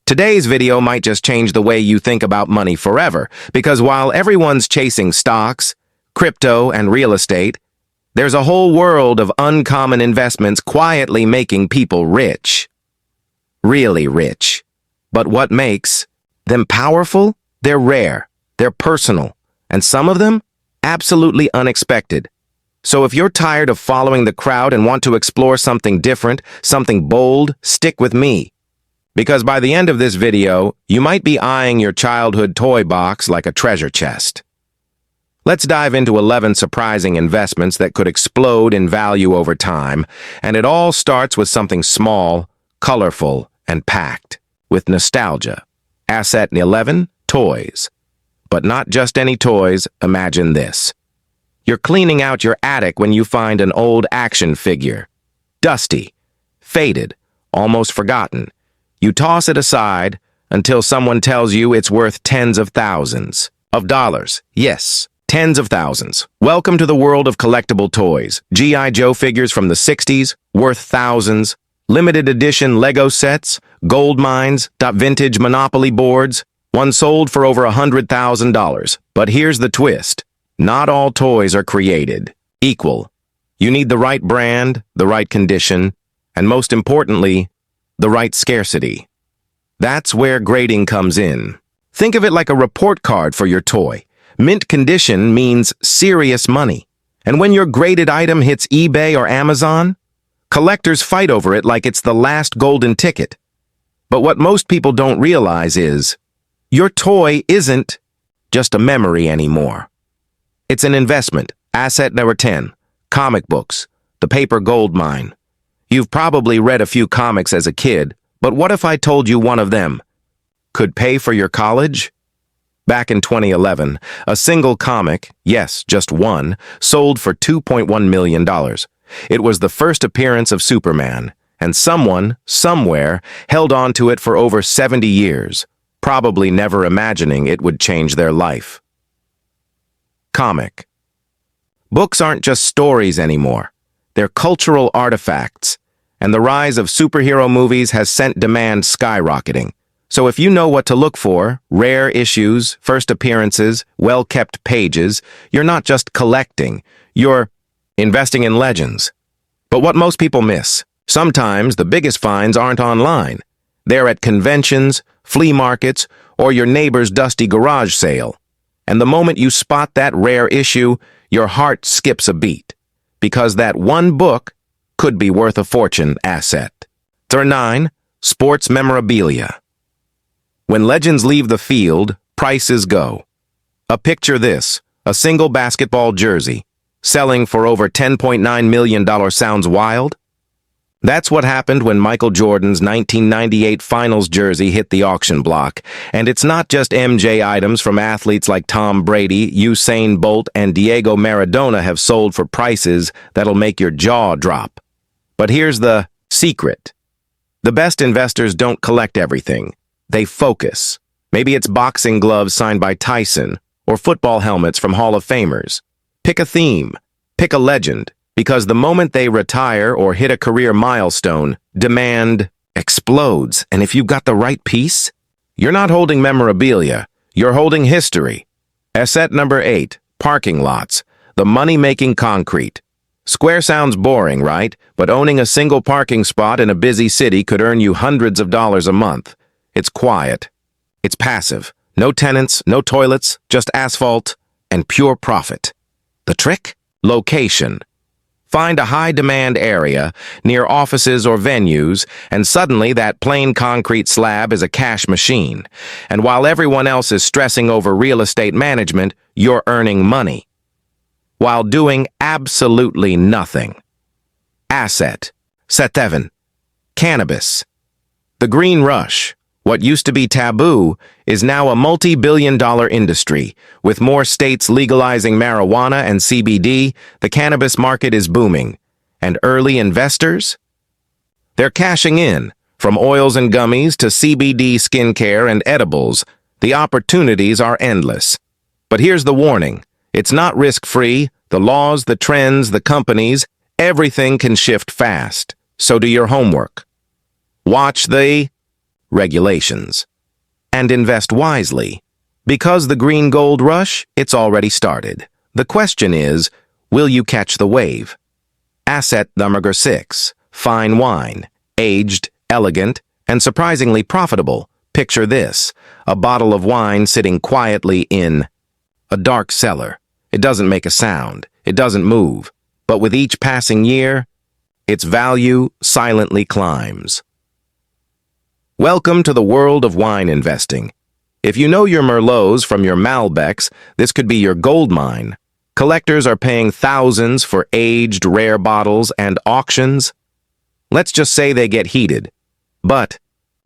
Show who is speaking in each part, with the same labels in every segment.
Speaker 1: Today's video might just change the way you think about money forever, because while everyone's chasing stocks, crypto, and real estate, there's a whole world of uncommon investments quietly making people rich. Really rich. But what makes them powerful? They're rare, they're personal, and some of them absolutely unexpected. So if you're tired of following the crowd and want to explore something different, something bold, stick with me. Because by the end of this video, you might be eyeing your childhood toy box like a treasure chest. Let's dive into 11 surprising investments that could explode in value over time, and it all starts with something small, colorful, and packed with nostalgia. Asset 11, toys. But not just any toys, imagine this. You're cleaning out your attic when you find an old action figure. Dusty, faded, almost forgotten. You toss it aside until someone tells you it's worth tens of thousands of dollars. Yes, tens of thousands. Welcome to the world of collectible toys. G.I. Joe figures from the 60s, worth thousands. Limited edition Lego sets, gold mines, vintage Monopoly boards. One sold for over $100,000. But here's the twist. Not all toys are created equal. You need the right brand, the right condition, and most importantly, the right scarcity. That's where grading comes in. Think of it like a report card for your toy. Mint condition means serious money. And when your graded item hits eBay or Amazon, collectors fight over it like it's the last golden ticket. But what most people don't realize is, your toy isn't just a memory anymore. It's an investment. Asset number 10, comic books, the paper gold mine. You've probably read a few comics as a kid, but what if I told you one of them could pay for your college? Back in 2011, a single comic, yes, just one, sold for $2.1 million. It was the first appearance of Superman, and someone, somewhere, held on to it for over 70 years, probably never imagining it would change their life. Comic. Books aren't just stories anymore. They're cultural artifacts, and the rise of superhero movies has sent demand skyrocketing. So if you know what to look for, rare issues, first appearances, well-kept pages, you're not just collecting, you're investing in legends. But what most people miss, sometimes the biggest finds aren't online. They're at conventions, flea markets, or your neighbor's dusty garage sale. And the moment you spot that rare issue, your heart skips a beat. Because that one book could be worth a fortune. Asset. 9, sports memorabilia. When legends leave the field, prices go. Picture this, a single basketball jersey, selling for over $10.9 million. Sounds wild? That's what happened when Michael Jordan's 1998 Finals jersey hit the auction block. And it's not just MJ items from athletes like Tom Brady, Usain Bolt, and Diego Maradona have sold for prices that'll make your jaw drop. But here's the secret. The best investors don't collect everything. They focus. Maybe it's boxing gloves signed by Tyson, or football helmets from Hall of Famers. Pick a theme. Pick a legend. Because the moment they retire or hit a career milestone, demand explodes. And if you've got the right piece, you're not holding memorabilia, you're holding history. Asset number 8, parking lots, the money-making concrete. Square sounds boring, right? But owning a single parking spot in a busy city could earn you hundreds of dollars a month. It's quiet. It's passive. No tenants, no toilets, just asphalt and pure profit. The trick? Location. Find a high-demand area near offices or venues, and suddenly that plain concrete slab is a cash machine. And while everyone else is stressing over real estate management, you're earning money while doing absolutely nothing. Asset. 7, cannabis. The green rush. What used to be taboo is now a multi-billion-dollar industry. With more states legalizing marijuana and CBD, the cannabis market is booming. And early investors? They're cashing in. From oils and gummies to CBD skincare and edibles, the opportunities are endless. But here's the warning. It's not risk-free. The laws, the trends, the companies, everything can shift fast. So do your homework. Watch the regulations. And invest wisely. Because the green gold rush, it's already started. The question is, will you catch the wave? Asset number 6, fine wine, aged, elegant, and surprisingly profitable. Picture this, a bottle of wine sitting quietly in a dark cellar. It doesn't make a sound, it doesn't move, but with each passing year, its value silently climbs. Welcome to the world of wine investing. If you know your Merlots from your Malbecs, this could be your gold mine. Collectors are paying thousands for aged, rare bottles and auctions. Let's just say they get heated. But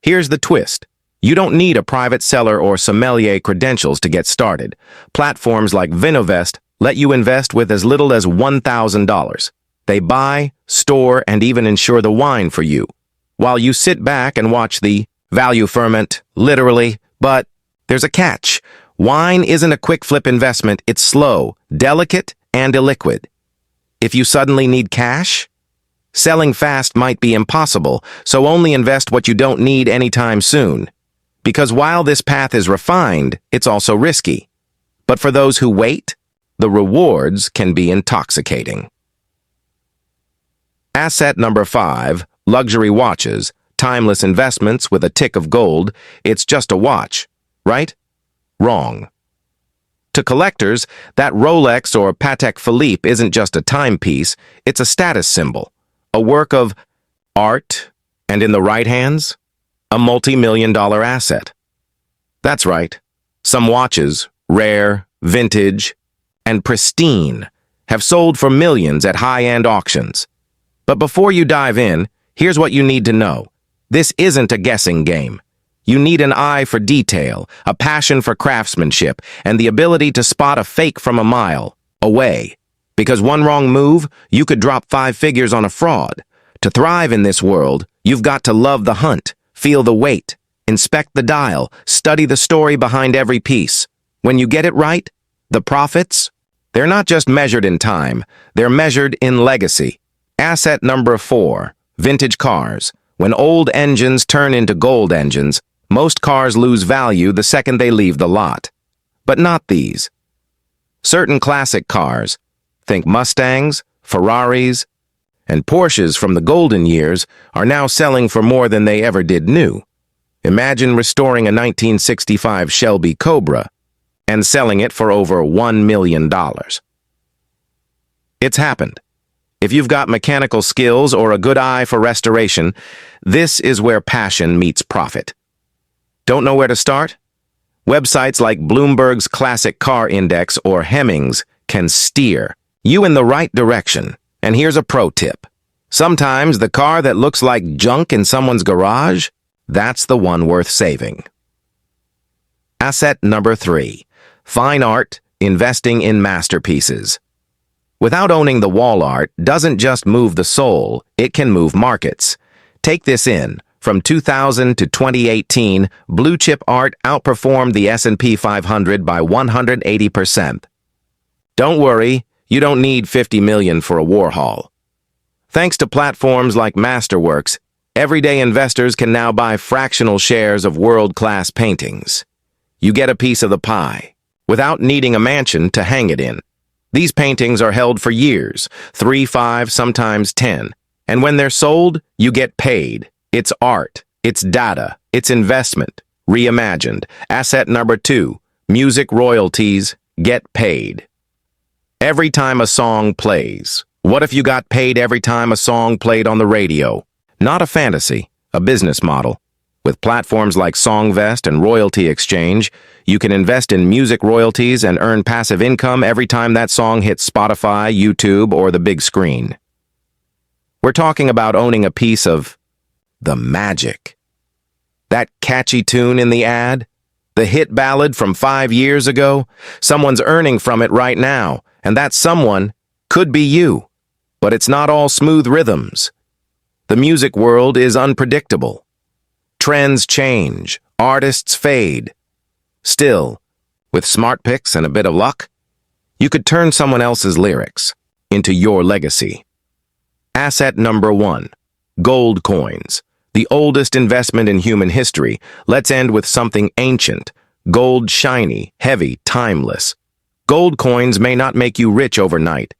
Speaker 1: here's the twist. You don't need a private cellar or sommelier credentials to get started. Platforms like Vinovest let you invest with as little as $1,000. They buy, store, and even insure the wine for you, while you sit back and watch the value ferment, literally. But there's a catch. Wine isn't a quick flip investment. It's slow, delicate, and illiquid. If you suddenly need cash, selling fast might be impossible, so only invest what you don't need anytime soon. Because while this path is refined, it's also risky. But for those who wait, the rewards can be intoxicating. Asset number 5, luxury watches, timeless investments with a tick of gold. It's just a watch, right? Wrong. To collectors, that Rolex or Patek Philippe isn't just a timepiece, it's a status symbol, a work of art, and in the right hands, a multi-million-dollar asset. That's right. Some watches, rare, vintage, and pristine, have sold for millions at high-end auctions. But before you dive in, here's what you need to know. This isn't a guessing game. You need an eye for detail, a passion for craftsmanship, and the ability to spot a fake from a mile away. Because one wrong move, you could drop 5 figures on a fraud. To thrive in this world, you've got to love the hunt, feel the weight, inspect the dial, study the story behind every piece. When you get it right, the profits, they're not just measured in time, they're measured in legacy. Asset number 4, vintage cars. When old engines turn into gold engines, most cars lose value the second they leave the lot. But not these. Certain classic cars, think Mustangs, Ferraris, and Porsches from the golden years, are now selling for more than they ever did new. Imagine restoring a 1965 Shelby Cobra and selling it for over $1 million. It's happened. If you've got mechanical skills or a good eye for restoration, this is where passion meets profit. Don't know where to start? Websites like Bloomberg's Classic Car Index or Hemmings can steer you in the right direction. And here's a pro tip. Sometimes the car that looks like junk in someone's garage, that's the one worth saving. Asset number 3, fine art, investing in masterpieces. Without owning the wall art doesn't just move the soul, it can move markets. Take this in. From 2000 to 2018, blue chip art outperformed the S&P 500 by 180%. Don't worry, you don't need 50 million for a Warhol. Thanks to platforms like Masterworks, everyday investors can now buy fractional shares of world-class paintings. You get a piece of the pie, without needing a mansion to hang it in. These paintings are held for years, 3, 5, sometimes 10. And when they're sold, you get paid. It's art, it's data, it's investment, reimagined. Asset number 2, music royalties, get paid. Every time a song plays. What if you got paid every time a song played on the radio? Not a fantasy, a business model. With platforms like Songvest and Royalty Exchange, you can invest in music royalties and earn passive income every time that song hits Spotify, YouTube, or the big screen. We're talking about owning a piece of the magic. That catchy tune in the ad, the hit ballad from 5 years ago, someone's earning from it right now, and that someone could be you. But it's not all smooth rhythms. The music world is unpredictable. Trends change, artists fade. Still, with smart picks and a bit of luck, you could turn someone else's lyrics into your legacy. Asset number 1, gold coins. the oldest investment in human history, let's end with something ancient. Gold, shiny, heavy, timeless. Gold coins may not make you rich overnight,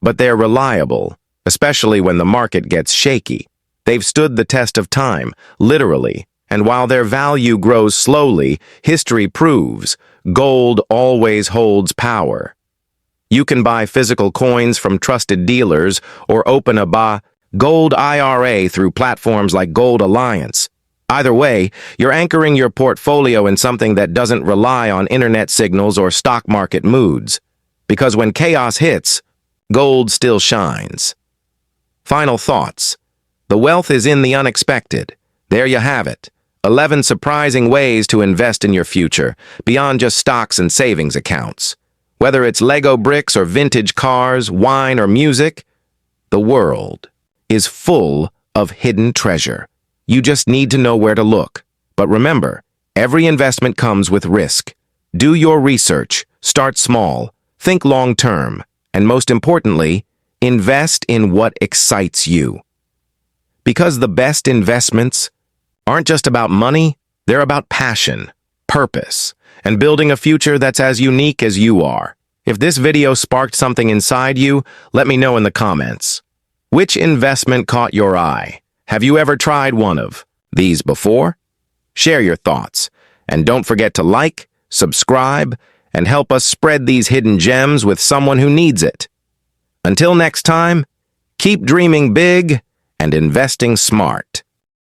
Speaker 1: but they're reliable, especially when the market gets shaky. They've stood the test of time, literally, and while their value grows slowly, history proves gold always holds power. You can buy physical coins from trusted dealers or open a gold IRA through platforms like Gold Alliance. Either way, you're anchoring your portfolio in something that doesn't rely on internet signals or stock market moods. Because when chaos hits, gold still shines. Final thoughts. The wealth is in the unexpected. There you have it. 11 surprising ways to invest in your future, beyond just stocks and savings accounts. Whether it's Lego bricks or vintage cars, wine or music, the world is full of hidden treasure. You just need to know where to look. But remember, every investment comes with risk. Do your research, start small, think long-term, and most importantly, invest in what excites you. Because the best investments aren't just about money, they're about passion, purpose, and building a future that's as unique as you are. If this video sparked something inside you, let me know in the comments. Which investment caught your eye? Have you ever tried one of these before? Share your thoughts, and don't forget to like, subscribe, and help us spread these hidden gems with someone who needs it. Until next time, keep dreaming big and investing smart.